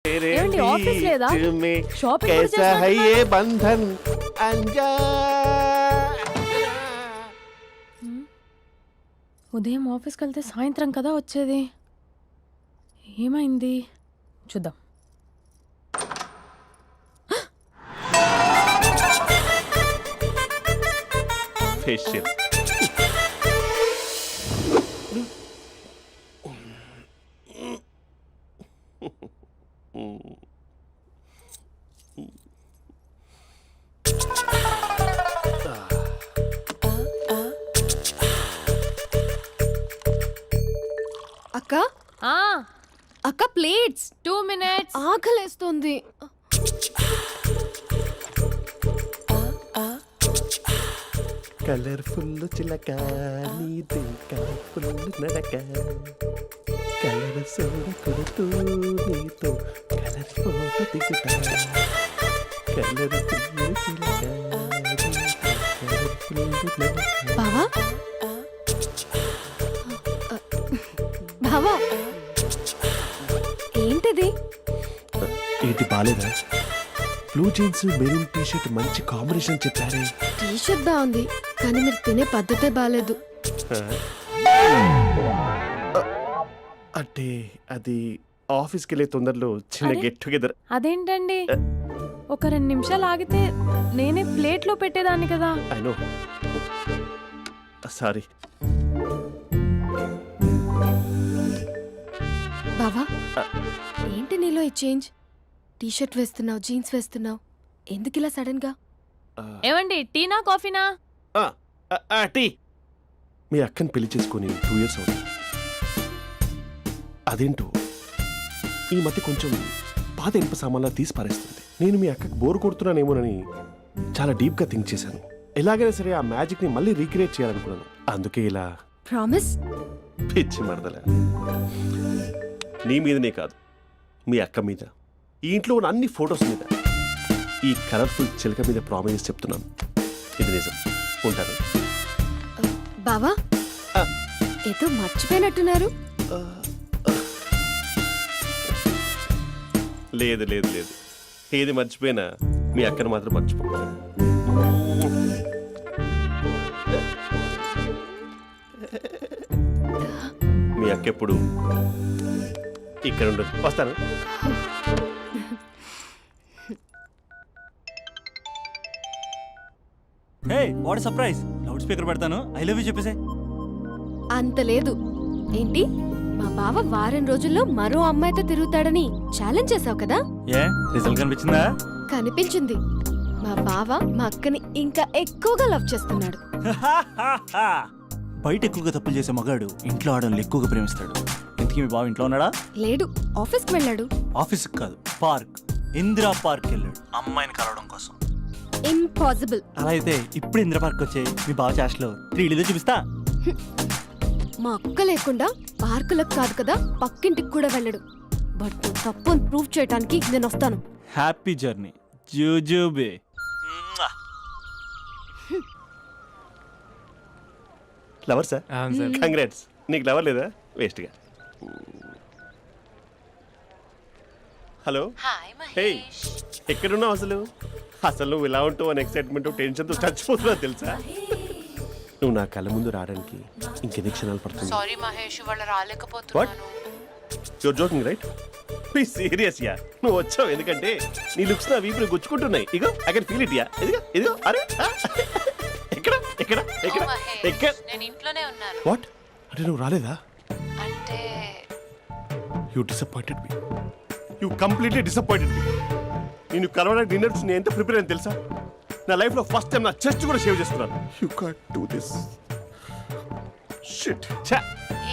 ఏమండి ఆఫీస్ లేదా? షాపింగ్ కూడా कैसा है చేస్తున్నట్టున్నారు. ये बंधन अंजा ఉదయం ఆఫీస్కి వెళ్తే సాయంత్రం కదా వచ్చేది. ఏమైంది చూద్దాం. फेशियल అక్క ఆ అక్క ప్లేట్స్ 2 minutes. ఆకలేస్తుంది. కలర్ఫుల్ చిలక నీది కలర్ఫుల్ నడక కలర్ సోడ కొడుతూ నీతో కలర్ ఫోటో దిగుతా కలర్ఫుల్ చిలక కలర్ఫుల్ నడక. బావా బావా ఏంటిది? ఏంటి బాలేదా? Blue jeans maroon T shirt మంచి కాంబినేషన్ చెప్పారే. టీ షర్ట్ బాగుంది కానీ మీరు తినే పద్ధతే బాలేదు. అంటే అది ఆఫీస్కి వెళ్ళే తొందరలో చిన్న అరే? Get together. అదేంటండి ఒక 2 నిమిషాలు ఆగితే నేనే ప్లేట్లో పెట్టేదాన్ని కదా. I know sorry. బావా ఏంటి నీలో ఈ చేంజ్? టీ షర్ట్ వేస్తున్నావు, జీన్స్ వేస్తున్నావు, ఎందుకు ఇలా సడన్ గా? ఏమండి టీనా కాఫీనా? టీ. మీ అక్కని పెళ్లి చేసుకుని 2 years అవుతుంది. అదేంటో ఈ మధ్య కొంచెం పాత ఇనుప సామాన్లా తీసి పారేస్తుంది. నేను మీ అక్కకి బోర్ కొడుతున్నానేమోనని చాలా డీప్గా థింక్ చేశాను. ఎలాగైనా సరే ఆ మ్యాజిక్ని మళ్ళీ రీక్రియేట్ చేయాలనుకున్నాను. అందుకే ఇలా ప్రామిస్? పిచ్చి మరదల. నీ మీదనే కాదు, మీ అక్క మీద, ఈ ఇంట్లో ఉన్న అన్ని ఫొటోస్ మీద, ఈ కలర్ఫుల్ చిలక మీద ప్రామిస్ చెప్తున్నాను. ఇది నిజం. ఉంటాను. బావా ఆ. ఏదో మర్చిపోయినట్టున్నారు. లేదు లేదు లేదు, ఏది మర్చిపోయినా మీ అక్కను మాత్రం మర్చిపో. మీ అక్క ఎప్పుడు ఇక్కడ ఉండదు. వస్తాను. Hey what surprise! Loud speaker పెడతాను, ఐ లవ్ యూ చెప్పేసే. అంత లేదు. ఏంటి మా బావ వారం రోజుల్లో మరో అమ్మాయితో తిరుగుతాడని ఛాలెంజ్ చేసావు కదా? ఏ రిజల్ట్ కనిపించిందా? కనిపించింది. మా బావ మా అక్కని ఇంకా ఎక్కువగా లవ్ చేస్తున్నాడు. బయట ఎక్కువగా తప్పులు చేసే మగాడు ఇంట్లో ఆడవాళ్ళు ఎక్కువగా ప్రేమిస్తాడు. ఇంతకీ మీ బావ ఇంట్లో ఉన్నాడా? లేడు, ఆఫీస్కి వెళ్ళాడు. ఆఫీస్కి కాదు, పార్క్, ఇందిరా పార్క్ వెళ్ళాడు అమ్మాయిని కలవడం కోసం. ఇంపాసిబుల్. అలా అయితే ఇప్పుడు ఇందిరా పార్క్ వచ్చే మీ బావ చాష్లో 3Dలో చూపిస్తా. మా అక్క లేకుండా పార్కులకు కాదు కదా పక్కింటికి కూడా వెళ్ళడు. బట్ తప్పు అని ప్రూవ్ చేయడానికి నేను వస్తాను. హ్యాపీ జర్నీ జూజూబే. Lover sir? కంగ్రాట్స్. నీకు లవర్ లేదా? వేస్ట్గా. హలో. హే, ఎక్కడున్నావు అసలు? అసలు నువ్వు ఇలా ఉంటావు అని ఎక్సైట్మెంట్ టెన్షన్తో చచ్చిపోతున్నా తెలుసా? నువ్వు నా కళ్ళ ముందు రావడానికి ఇంకెన్ని క్షణాలు పడుతుంది? సారీ మహేష్, వాళ్ళు రాలేకపోతున్నాను. You're joking right? Be serious yeah. నువ్వు వచ్చావు ఎందుకంటే నీ లుక్స్ నా వీపుని గుచ్చుకుంటున్నాయి. ఇగో I can feel it yeah. ఇదిగో ఇదిగో. అరే ఎక్కడ ఎక్కడ ఎక్కడ ఎక్కడ? నేను ఇంట్లోనే ఉన్నాను. వాట్ అంటే నువ్వు రాలేదా? అంటే you disappointed me. You completely disappointed me. నేను కరోనా డిన్నర్స్ నేను ఎంత ప్రిపేర్ అని తెలుసా? నా లైఫ్లో ఫస్ట్ టైం నా చెస్ట్ కూడా షేవ్ చేస్తున్నాను. You can't do this. Shit.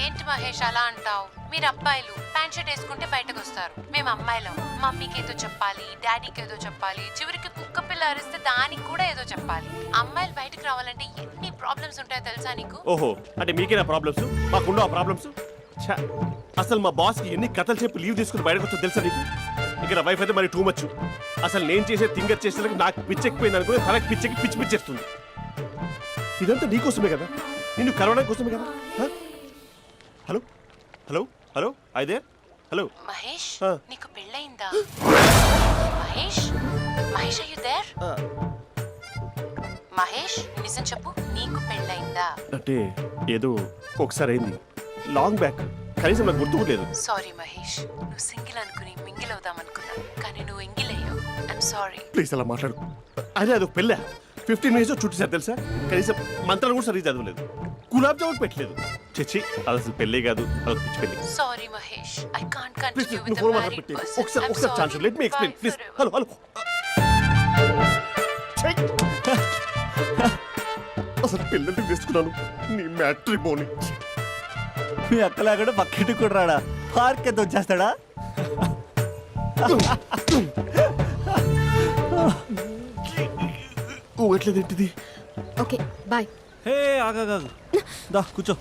ఏంటి మహేష్ అలా అంటావు? మీరు అబ్బాయిలు ప్యాంట్ షర్ట్ వేసుకుంటే బయటకు వస్తారు. మేము అమ్మాయిలం మమ్మీకి ఏదో చెప్పాలి, డాడీకి ఏదో చెప్పాలి, చివరికి కుక్క పిల్ల అరిస్తే దానికి కూడా ఏదో చెప్పాలి. అమ్మాయిలు బయటకు రావాలంటే ఎన్ని ప్రాబ్లమ్స్ ఉంటాయో తెలుసా నీకు? ఓహో, అంటే మీకేనా ప్రాబ్లమ్స్? మాకుండా ఆ ప్రాబ్లమ్స్? అసలు మా బాస్కి ఎన్ని కథలు చెప్పి లీవ్ తీసుకుని బయటకు వచ్చా తెలుసా నీకు? ఇక్కడ వైఫ్ అయితే మరి టూ మచ్. అసలు నేను చేసే థింగర్ చేసేందుకు నాకు పిచ్చెక్కిపోయింది అనుకుని తనకి పిచ్చెక్కి పిచ్చి పిచ్చేస్తుంది. ఇదంతా నీకోసమే కదా, నిన్ను కరోనా కోసమే కదా. హలో హలో హలో, అయితే హలో మహేష్ ఆ. నీకు పెళ్ళయిందా? Mahesh Mahesh are you there? మహేష్ నిజం చెప్పు, నీకు పెళ్ళయిందా? అంటే ఏదో ఒకసారి అయింది, లాంగ్ బ్యాక్, కనీసం నాకు గుర్తు కూడా లేదు. సారీ మహేష్, నువ్వు సింగిల్ అనుకుని మింగిల్ అవుదాం అనుకున్నా, కానీ నువ్వు ఎంగిల్ అయ్యావు. I'm sorry. ప్లీజ్ అలా మాట్లాడు. అదే అదొక పెళ్ళ 15 మినిట్స్ చుట్టేసారు తెలుసా, కనీసం మంత్రాలు కూడా సరిగ్గా చదవలేదు, గులాబ్ జామున్ పెట్టలేదు. చచ్చి అది అసలు పెళ్ళే కాదు, అదొక పిచ్చి పెళ్ళి. Sorry Mahesh, I can't please continue నువ్వు విత్ ఫోన్ ద మాట్లాడి మ్యారీడ్ పెట్టి పర్సన్. ఒకసారి chance let me explain please. Hello hello అసలు పిల్లల్ని వేసుకున్నాను నీ మ్యాట్రిమోని. మీ అక్కలాగడ పక్కింటి కూడా రాడా, పార్క్ ఎంత వచ్చేస్తాడా? ఎట్లేదు ఏంటిది? Okay bye. హే ఆగాగు, దా కూర్చో.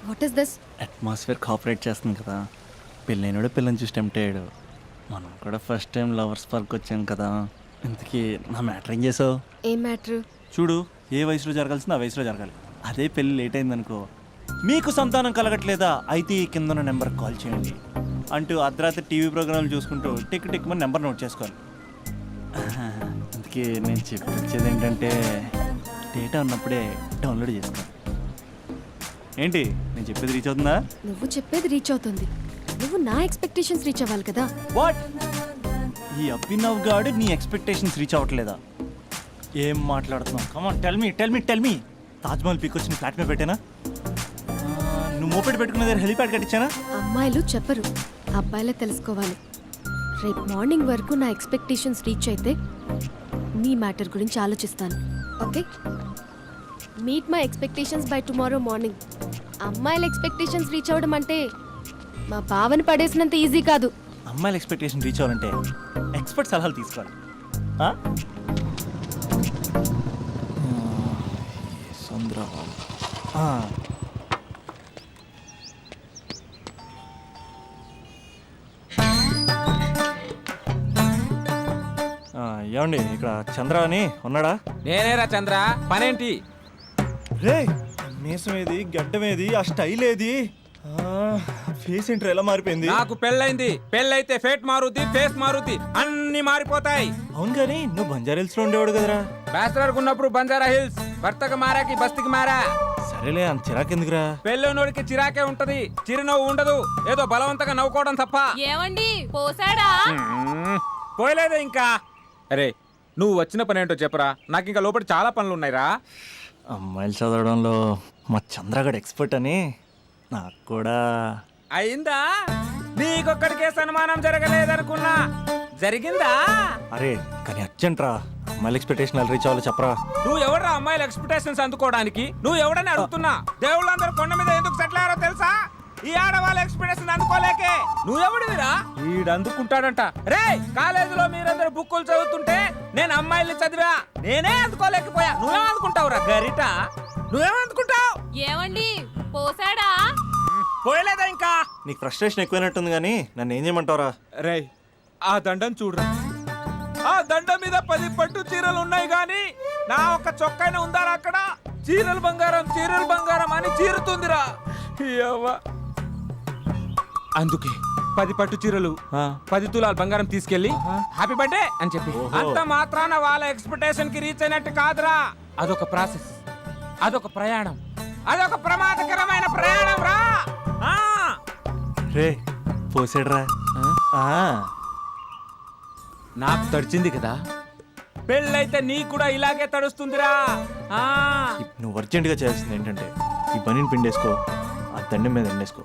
What is this? Atmosphere cooperate చేస్తుంది కదా, పెళ్ళైనడు పిల్లని చూసి టెంప్ట్ అయ్యాడు. మనం కూడా ఫస్ట్ టైం లవర్స్ పార్క్ వచ్చాం కదా. ఇంతకీ నా మ్యాటర్ ఏం చేసావు? ఏం మ్యాటర్? చూడు, ఏ వయసులో జరగాల్సిందో ఆ వయసులో జరగాలి. అదే పెళ్ళి లేట్ అయిందనుకో, మీకు సంతానం కలగట్లేదా అయితే ఈ కింద ఉన్న నెంబర్కి కాల్ చేయండి అంటూ అర్ధరాత్రి టీవీ ప్రోగ్రాంలు చూసుకుంటూ టిక్ టిక్ మన నెంబర్ నోట్ చేసుకోవాలి. అందుకే నేను చెప్పొచ్చేది ఏంటంటే డేటా ఉన్నప్పుడే డౌన్లోడ్ చేసుకోవాలి. ఏంటి నేను చెప్పేది రీచ్ అవుతుందా? నువ్వు చెప్పేది రీచ్ అవుతుంది, నువ్వు నా ఎక్స్పెక్టేషన్స్ రీచ్ అవ్వాలి కదా. వాట్? ఈ అభినవ్ గాడు నీ ఎక్స్పెక్టేషన్స్ రీచ్ అవ్వట్లేదా? ఏం మాట్లాడుతున్నావు? Come on tell me. Taj Mahal peak వచ్చి ఫ్లాట్ మీద పెట్టానా? నువ్వు మోపెట్ పెట్టుకున్న దగ్గర హెలిప్యాడ్ కట్టించానా? అమ్మాయిలు చెప్పరు, అబ్బాయిలే తెలుసుకోవాలి. రేపు మార్నింగ్ వరకు నా ఎక్స్పెక్టేషన్స్ రీచ్ అయితే నీ మ్యాటర్ గురించి ఆలోచిస్తాను. Okay, meet my expectations by tomorrow morning. అమ్మాయిల ఎక్స్పెక్టేషన్స్ రీచ్ అవ్వడం అంటే మా బావని పడేసినంత ఈజీ కాదు. అమ్మాయిల ఎక్స్పెక్టేషన్ రీచ్ అవ్వాలంటే ఎక్స్పర్ట్ సలహాలు తీసుకోవాలి. ఆ? సంద్రబాబు. ఏమండి ఇక్కడ చంద్ర అని ఉన్నాడా? నేనేరా చంద్ర, పనేంటి? రే మీసం ఏది, గడ్డం ఏది, ఆ స్టైల్ ఏది, ఫేస్ ఏంటర్ ఎలా మారిపోయింది? నాకు పెళ్ళైంది, పెళ్ళైతే ఫేట్ మారుద్ది, ఫేస్ మారుద్ది, అన్ని మారిపోతాయి. అవును కానీ నువ్వు బంజారా లో ఉండేవాడు కదరా. బ్యాచిలర్ ఉన్నప్పుడు బంజారా హిల్స్, భర్తకు మారాకి బస్తికి మారా. సరేలే అంత చిరాకెందుకురా? పెళ్ళోనోడికి చిరాకే ఉంటది, చిరునవ్వు ఉండదు, ఏదో బలవంతంగా నవ్వుకోవడం తప్ప. ఏమండి పోసాడా? పోయలేదే ఇంకా. అరే నువ్వు వచ్చిన పని ఏంటో చెప్పరా, నాకు ఇంకా లోపల చాలా పనులు ఉన్నాయిరా. అమ్మాయిలు చదవడంలో మా చంద్రగడ్ ఎక్స్పర్ట్ అని నాకు కూడా అయిందా? నీకొక్కడికే సన్మానం జరగలేదనుకున్నా, జరిగిందా? అరే కానీ అర్జెంట్ రా, అమ్మాయిల ఎక్స్పెక్టేషన్ రీచ్ అవ్వాలో చెప్పరా. నువ్వు ఎవడరా అమ్మాయిల ఎక్స్పెక్టేషన్స్ అందుకోవడానికి? నువ్వు ఎవడని అడుగుతున్నా. దేవుళ్ళందరూ కొండ మీద ఎందుకు సెటిల్ అయ్యారో తెలుసా? ఈ ఆడవాళ్ళ ఎక్స్పెక్టేషన్ అందుకోలేకే. నువ్వెవడివిరా? వీడు అందుకుంటాడంట. రే కాలేజీలో మీరందరూ బుక్కులు చదువుతుంటే నేను అమ్మాయిల్ని చదివా, నేనే అందుకోలేకపోయా. నువ్వేం అందుకుంటావురా గరిట? నువ్వేం అందుకుంటావు? ఏమండి పోసాడా? పోయలేదా ఇంకా? నీకు ఫ్రస్ట్రేషన్ ఎక్కువైనట్టుంది కానీ నన్ను ఏం చేయమంటావురా? రే ఆ దండం చూడరా, ఆ దండం మీద 10 పట్టు చీరలు ఉన్నాయి గాని నా ఒక్క చొక్కానే ఉందారా అక్కడ? చీరలు బంగారం అని చీరుతుందిరా. యవ్వ. అందుకే 10 పట్టు చీరలు 10 తులాల బంగారం తీసుకెళ్లి హ్యాపీ బర్త్డే అని చెప్పి. అంత మాత్రాన వాళ్ళ ఎక్స్పెక్టేషన్ కి రీచ్ అయినట్టు కాదురా. అదొక ప్రాసెస్, అదొక ప్రయాణం, అదొక ప్రమాదకరమైన ప్రయాణం రా. రే పోసాడురా. నాకు తడిచింది కదా, పెళ్ళైతే నీకు కూడా ఇలాగే తడుస్తుందిరా. నువ్వు అర్జెంటుగా చేయాల్సింది ఏంటంటే ఈ పనిని పిండేసుకో, ఆ దండం మీద ఎండేసుకో.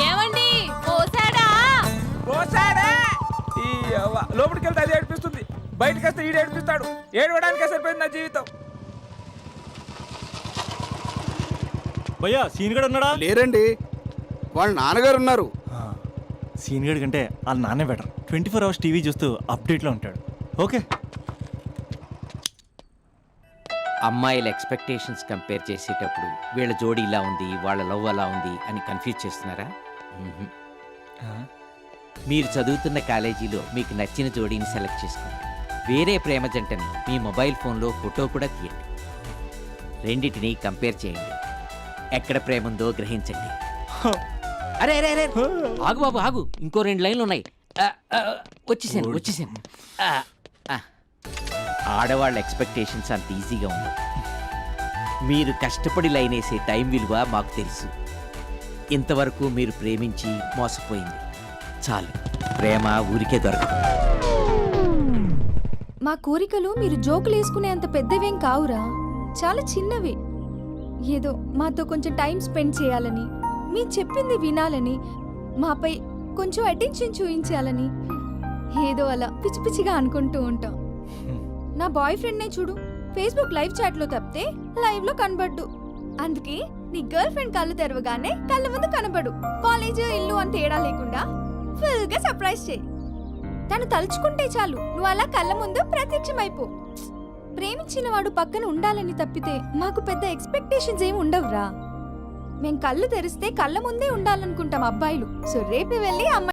ఏమండి పోసాడా? పోసాడే. ఈ లోపలికి వెళ్తే అది ఏడిపిస్తుంది, బయటకు వస్తే ఈడు ఏడిపిస్తాడు. ఏడవడానికే సరిపోయింది నా జీవితం. భయ్యా సీన్ గడు ఉన్నాడా? లేరండి, వాళ్ళ నాన్నగారు ఉన్నారు. సీన్ గడి కంటే వాళ్ళ నాన్నే బెటర్. 24 hours టీవీ చూస్తూ అప్డేట్లో ఉంటాడు. ఓకే. అమ్మాయిల ఎక్స్పెక్టేషన్స్ కంపేర్ చేసేటప్పుడు వీళ్ళ జోడి ఇలా ఉంది, వాళ్ళ లవ్ అలా ఉంది అని కన్ఫ్యూజ్ చేస్తున్నారా? మీరు చదువుతున్న కాలేజీలో మీకు నచ్చిన జోడీని సెలెక్ట్ చేసుకోండి. వేరే ప్రేమ జంటని మీ మొబైల్ ఫోన్లో ఫోటో కూడా తీయండి. రెండింటినీ కంపేర్ చేయండి. ఎక్కడ ప్రేమ ఉందో గ్రహించండి. అరే అరే అరే ఆగు బాబు ఆగు, ఇంకో 2 లైన్లు ఉన్నాయి. వచ్చేసాను. ఆడవాళ్ళ ఎక్స్పెక్టేషన్స్ అంత ఈజీగా ఉంది. మీరు కష్టపడి లైన్ వేసే టైం విలువ మాకు తెలుసు. ఇంతవరకు మీరు ప్రేమించి మోసపోయింది చాలు. ప్రేమ ఊరికే దొరకదు. మా కోరికలు మీరు జోకులు వేసుకునేంత పెద్దవేం కావురా, చాలా చిన్నవి. ఏదో మాతో కొంచెం టైం స్పెండ్ చేయాలని, మీ చెప్పింది వినాలని, మాపై కొంచెం అటెన్షన్ చూపించాలని ఏదో అలా పిచ్చి పిచ్చిగా అనుకుంటూ ఉంటాం. నా బాయ్ ఫ్రెండ్నే చూడు, ఫేస్బుక్ లైవ్ చాట్లో తప్పితే లైవ్ లో కనబడ్డు. అందుకే నీ గర్ల్ ఫ్రెండ్ కళ్ళు తెరవగానే కళ్ళ ముందు కనబడు. కాలేజ్ ఇల్లు అని తేడా లేకుండా ఫుల్ గా సర్ప్రైజ్ చేయి. తను తలుచుకుంటే చాలు నువ్వు అలా కళ్ళ ముందు ప్రత్యక్షమైపో. ప్రేమించిన వాడు పక్కన ఉండాలని తప్పితే మాకు పెద్ద ఎక్స్పెక్టేషన్స్ ఏమి ఉండవురా. మేం కళ్ళు తెరిస్తే కళ్ళ ముందే ఉండాలనుకుంటాం అబ్బాయిలు. సో రేపే వెళ్ళి అమ్మాయి